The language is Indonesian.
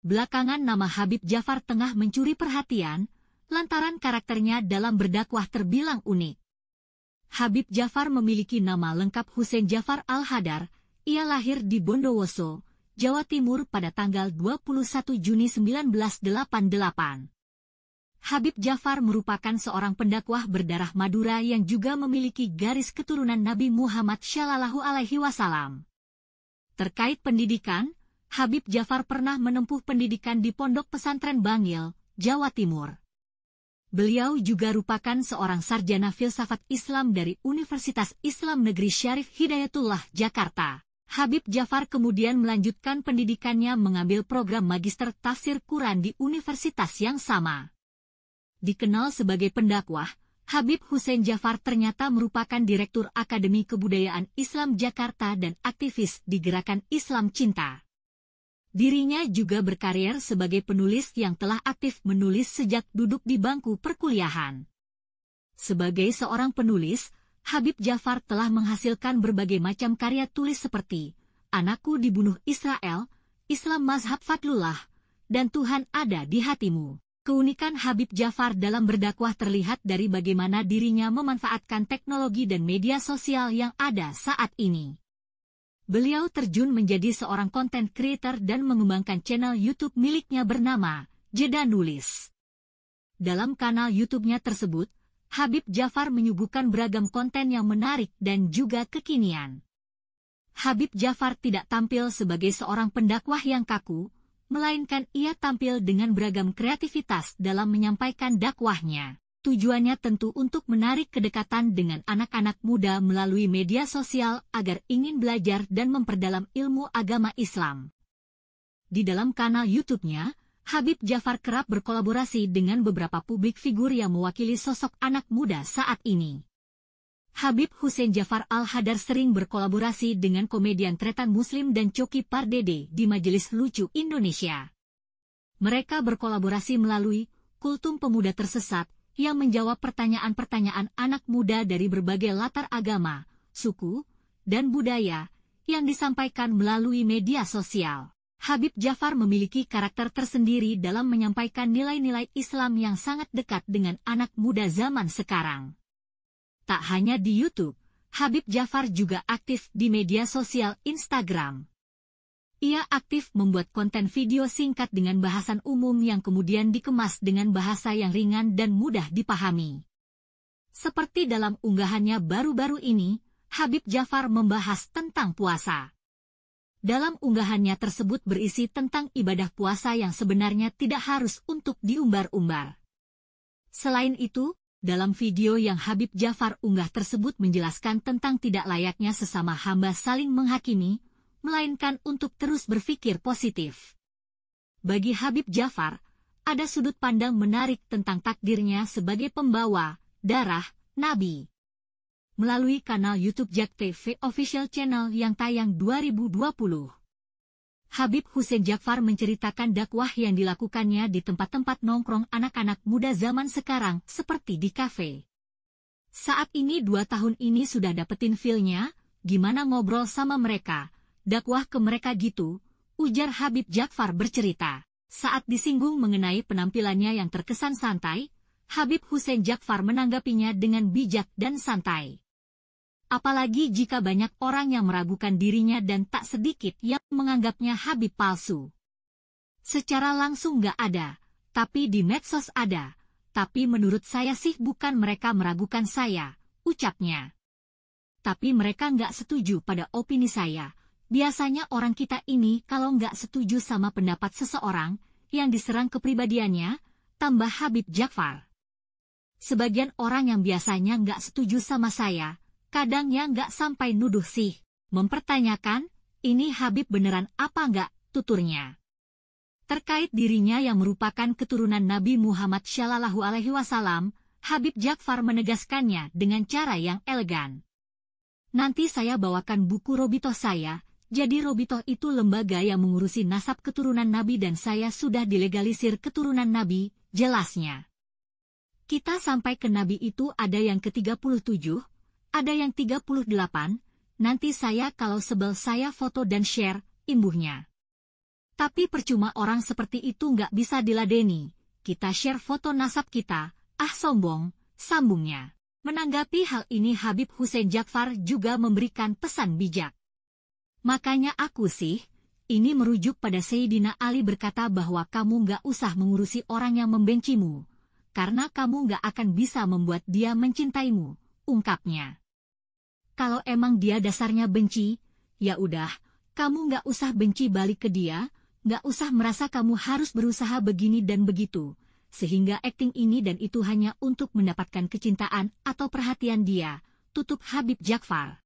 Belakangan nama Habib Jafar tengah mencuri perhatian, lantaran karakternya dalam berdakwah terbilang unik. Habib Jafar memiliki nama lengkap Husein Jafar Al-Hadar. Ia lahir di Bondowoso, Jawa Timur pada tanggal 21 Juni 1988. Habib Jafar merupakan seorang pendakwah berdarah Madura yang juga memiliki garis keturunan Nabi Muhammad SAW. Terkait pendidikan, Habib Jafar pernah menempuh pendidikan di Pondok Pesantren Bangil, Jawa Timur. Beliau juga merupakan seorang sarjana filsafat Islam dari Universitas Islam Negeri Syarif Hidayatullah, Jakarta. Habib Jafar kemudian melanjutkan pendidikannya mengambil program Magister Tafsir Quran di universitas yang sama. Dikenal sebagai pendakwah, Habib Husein Jafar ternyata merupakan Direktur Akademi Kebudayaan Islam Jakarta dan aktivis di Gerakan Islam Cinta. Dirinya juga berkarir sebagai penulis yang telah aktif menulis sejak duduk di bangku perkuliahan. Sebagai seorang penulis, Habib Jafar telah menghasilkan berbagai macam karya tulis seperti Anakku Dibunuh Israel, Islam Mazhab Fadlullah, dan Tuhan Ada di Hatimu. Keunikan Habib Jafar dalam berdakwah terlihat dari bagaimana dirinya memanfaatkan teknologi dan media sosial yang ada saat ini. Beliau terjun menjadi seorang content creator dan mengembangkan channel YouTube miliknya bernama Jeda Nulis. Dalam kanal YouTube-nya tersebut, Habib Jafar menyuguhkan beragam konten yang menarik dan juga kekinian. Habib Jafar tidak tampil sebagai seorang pendakwah yang kaku, melainkan ia tampil dengan beragam kreativitas dalam menyampaikan dakwahnya. Tujuannya tentu untuk menarik kedekatan dengan anak-anak muda melalui media sosial agar ingin belajar dan memperdalam ilmu agama Islam. Di dalam kanal YouTube-nya, Habib Jafar kerap berkolaborasi dengan beberapa publik figur yang mewakili sosok anak muda saat ini. Habib Husein Jafar Al-Hadar sering berkolaborasi dengan komedian Tretan Muslim dan Coki Pardede di Majelis Lucu Indonesia. Mereka berkolaborasi melalui Kultum Pemuda Tersesat, yang menjawab pertanyaan-pertanyaan anak muda dari berbagai latar agama, suku, dan budaya yang disampaikan melalui media sosial. Habib Jafar memiliki karakter tersendiri dalam menyampaikan nilai-nilai Islam yang sangat dekat dengan anak muda zaman sekarang. Tak hanya di YouTube, Habib Jafar juga aktif di media sosial Instagram. Ia aktif membuat konten video singkat dengan bahasan umum yang kemudian dikemas dengan bahasa yang ringan dan mudah dipahami. Seperti dalam unggahannya baru-baru ini, Habib Jafar membahas tentang puasa. Dalam unggahannya tersebut berisi tentang ibadah puasa yang sebenarnya tidak harus untuk diumbar-umbar. Selain itu, dalam video yang Habib Jafar unggah tersebut menjelaskan tentang tidak layaknya sesama hamba saling menghakimi, melainkan untuk terus berpikir positif. Bagi Habib Jafar, ada sudut pandang menarik tentang takdirnya sebagai pembawa darah Nabi. Melalui kanal YouTube Jak TV Official Channel yang tayang 2020, Habib Husein Jafar menceritakan dakwah yang dilakukannya di tempat-tempat nongkrong anak-anak muda zaman sekarang seperti di kafe. Saat ini 2 tahun ini sudah dapetin feel-nya, gimana ngobrol sama mereka, dakwah ke mereka gitu, ujar Habib Jafar bercerita. Saat disinggung mengenai penampilannya yang terkesan santai, Habib Husein Jafar menanggapinya dengan bijak dan santai. Apalagi jika banyak orang yang meragukan dirinya dan tak sedikit yang menganggapnya Habib palsu. Secara langsung gak ada, tapi di medsos ada. Tapi menurut saya sih bukan mereka meragukan saya, ucapnya. Tapi mereka gak setuju pada opini saya. Biasanya orang kita ini kalau nggak setuju sama pendapat seseorang yang diserang kepribadiannya, tambah Habib Jafar. Sebagian orang yang biasanya nggak setuju sama saya, kadangnya nggak sampai nuduh sih, mempertanyakan, ini Habib beneran apa nggak, tuturnya. Terkait dirinya yang merupakan keturunan Nabi Muhammad SAW, Habib Jafar menegaskannya dengan cara yang elegan. Nanti saya bawakan buku Robitoh saya. Jadi Robitoh itu lembaga yang mengurusi nasab keturunan Nabi dan saya sudah dilegalisir keturunan Nabi, jelasnya. Kita sampai ke Nabi itu ada yang ke-37, ada yang 38, nanti saya kalau sebel saya foto dan share, imbuhnya. Tapi percuma orang seperti itu nggak bisa diladeni. Kita share foto nasab kita, sombong, sambungnya. Menanggapi hal ini Habib Hussein Jafar juga memberikan pesan bijak. Makanya aku sih, ini merujuk pada Sayyidina Ali berkata bahwa kamu nggak usah mengurusi orang yang membencimu, karena kamu nggak akan bisa membuat dia mencintaimu, ungkapnya. Kalau emang dia dasarnya benci, ya udah, kamu nggak usah benci balik ke dia, nggak usah merasa kamu harus berusaha begini dan begitu, sehingga akting ini dan itu hanya untuk mendapatkan kecintaan atau perhatian dia, tutup Habib Jafar.